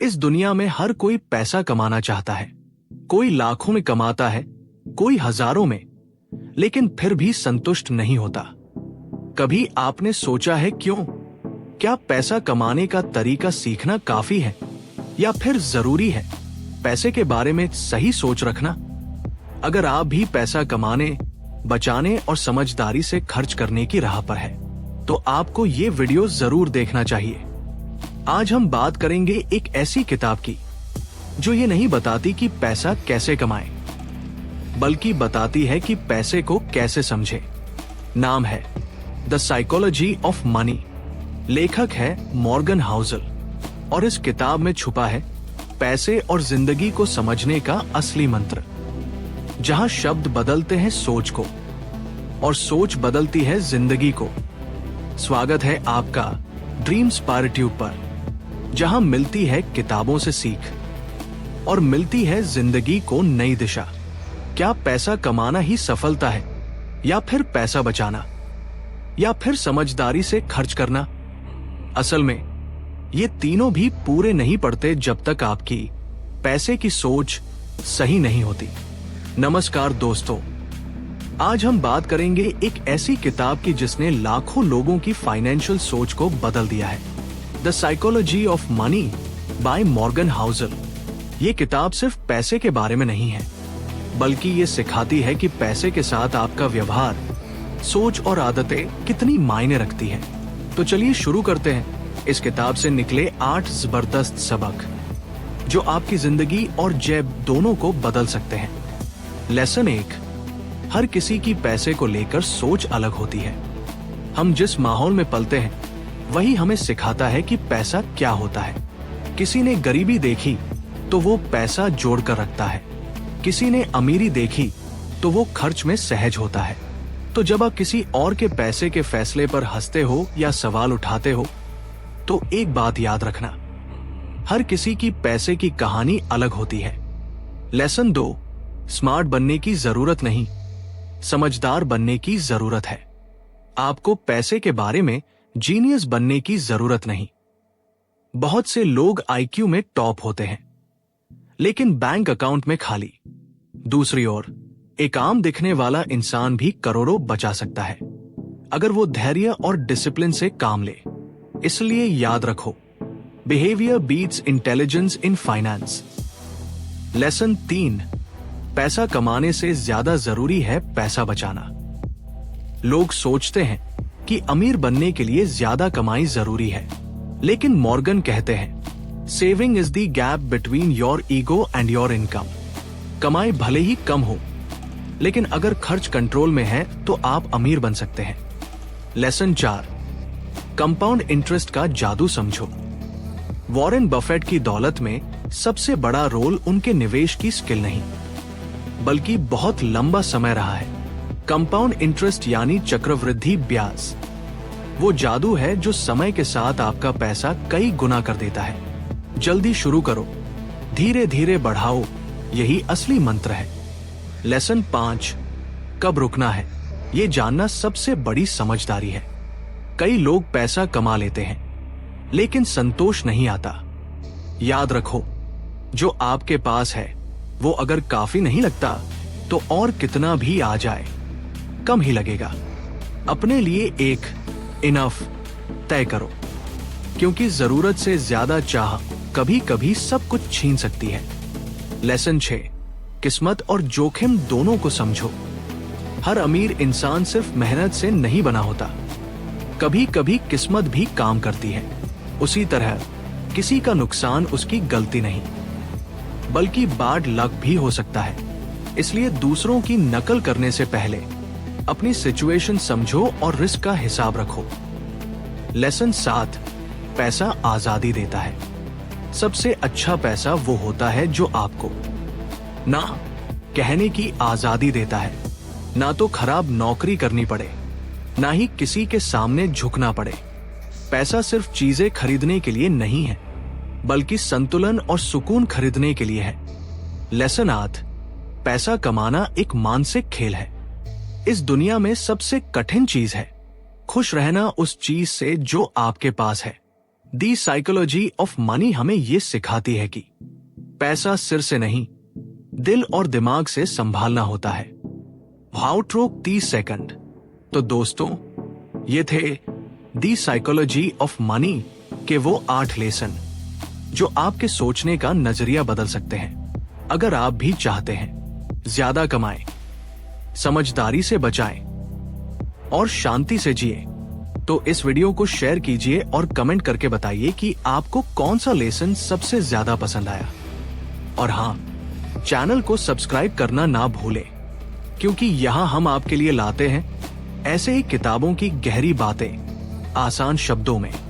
इस दुनिया में हर कोई पैसा कमाना चाहता है। कोई लाखों में कमाता है, कोई हजारों में, लेकिन फिर भी संतुष्ट नहीं होता। कभी आपने सोचा है क्यों? क्या पैसा कमाने का तरीका सीखना काफी है या फिर जरूरी है पैसे के बारे में सही सोच रखना? अगर आप भी पैसा कमाने, बचाने और समझदारी से खर्च करने की राह पर है, तो आपको ये वीडियो जरूर देखना चाहिए। आज हम बात करेंगे एक ऐसी किताब की जो ये नहीं बताती कि पैसा कैसे कमाएं, बल्कि बताती है कि पैसे को कैसे समझें। नाम है द साइकोलॉजी ऑफ मनी। लेखक है मॉर्गन हाउसल और इस किताब में छुपा है पैसे और जिंदगी को समझने का असली मंत्र। जहां शब्द बदलते हैं सोच को और सोच बदलती है जिंदगी को। स्वागत है आपका ड्रीम इंस्पायरट्यूब पर, जहां मिलती है किताबों से सीख और मिलती है जिंदगी को नई दिशा। क्या पैसा कमाना ही सफलता है, या फिर पैसा बचाना, या फिर समझदारी से खर्च करना? असल में ये तीनों भी पूरे नहीं पड़ते जब तक आपकी पैसे की सोच सही नहीं होती। नमस्कार दोस्तों, आज हम बात करेंगे एक ऐसी किताब की जिसने लाखों लोगों की फाइनेंशियल सोच को बदल दिया है। The psychology of money by Morgan Housel. ये किताब सिर्फ पैसे के बारे में नहीं है, बल्कि ये सिखाती है कि पैसे के साथ आपका व्यवहार, सोच और आदतें कितनी मायने रखती हैं। तो चलिए शुरू करते हैं इस किताब से निकले 8 जबरदस्त सबक जो आपकी जिंदगी और जेब दोनों को बदल सकते हैं। लेसन 1, हर किसी की पैसे को लेकर सोच अलग होती है। हम जिस माहौल में पलते हैं वही हमें सिखाता है कि पैसा क्या होता है। किसी ने गरीबी देखी तो वो पैसा जोड़ कर रखता है, किसी ने अमीरी देखी तो वो खर्च में सहज होता है। तो जब आप किसी और के पैसे के फैसले पर हंसते हो या सवाल उठाते हो, तो एक बात याद रखना, हर किसी की पैसे की कहानी अलग होती है। लेसन 2, स्मार्ट बनने की जरूरत नहीं, समझदार बनने की जरूरत है। आपको पैसे के बारे में जीनियस बनने की जरूरत नहीं। बहुत से लोग आईक्यू में टॉप होते हैं, लेकिन बैंक अकाउंट में खाली। दूसरी ओर एक आम दिखने वाला इंसान भी करोड़ों बचा सकता है, अगर वो धैर्य और डिसिप्लिन से काम ले। इसलिए याद रखो, behaviour beats intelligence in finance. Lesson 3, पैसा कमाने से ज्यादा जरूरी है पैसा बचाना। लोग सोचते हैं कि अमीर बनने के लिए ज्यादा कमाई जरूरी है, लेकिन मॉर्गन कहते हैं saving is the gap between your ego and your income. कमाई भले ही कम हो, लेकिन अगर खर्च कंट्रोल में है तो आप अमीर बन सकते हैं। लेसन 4, कंपाउंड इंटरेस्ट का जादू समझो। वॉरेन बफेट की दौलत में सबसे बड़ा रोल उनके निवेश की स्किल नहीं, बल्कि बहुत लंबा समय रहा है। कंपाउंड इंटरेस्ट यानी चक्रवृद्धि ब्याज वो जादू है जो समय के साथ आपका पैसा कई गुना कर देता है। जल्दी शुरू करो, धीरे धीरे बढ़ाओ, यही असली मंत्र है। लेसन 5, कब रुकना है, ये जानना सबसे बड़ी समझदारी है। कई लोग पैसा कमा लेते हैं, लेकिन संतोष नहीं आता। याद रखो, जो आपके पास है वो अगर काफी नहीं लगता तो और कितना भी आ जाए कम ही लगेगा। अपने लिए एक इनफ तय करो, क्योंकि जरूरत से ज्यादा चाह कभी कभी सब कुछ छीन सकती है। लेसन 6, किस्मत और जोखिम दोनों को समझो। हर अमीर इंसान सिर्फ मेहनत से नहीं बना होता, कभी कभी किस्मत भी काम करती है। उसी तरह किसी का नुकसान उसकी गलती नहीं, बल्कि बैड लक भी हो सकता है। इसलिए दूसरों की नकल करने से पहले अपनी सिचुएशन समझो और रिस्क का हिसाब रखो। लेसन 7, पैसा आजादी देता है। सबसे अच्छा पैसा वो होता है जो आपको ना कहने की आजादी देता है, ना तो खराब नौकरी करनी पड़े, ना ही किसी के सामने झुकना पड़े। पैसा सिर्फ चीजें खरीदने के लिए नहीं है, बल्कि संतुलन और सुकून खरीदने के लिए है। लेसन 8, पैसा कमाना एक मानसिक खेल है। इस दुनिया में सबसे कठिन चीज है खुश रहना उस चीज से जो आपके पास है, दी साइकोलॉजी ऑफ मनी हमें ये सिखाती है कि पैसा सिर से नहीं, दिल और दिमाग से संभालना होता है। आउटरोक 30 सेकंड। तो दोस्तों, ये थे दी साइकोलॉजी ऑफ मनी के वो 8 लेसन जो आपके सोचने का नजरिया बदल सकते हैं। अगर आप भी चाहते हैं ज्यादा कमाएं, समझदारी से बचाएं और शांति से जिए, तो इस वीडियो को शेयर कीजिए और कमेंट करके बताइए कि आपको कौन सा लेसन सबसे ज्यादा पसंद आया। और हां, चैनल को सब्सक्राइब करना ना भूलें, क्योंकि यहां हम आपके लिए लाते हैं ऐसे ही किताबों की गहरी बातें आसान शब्दों में।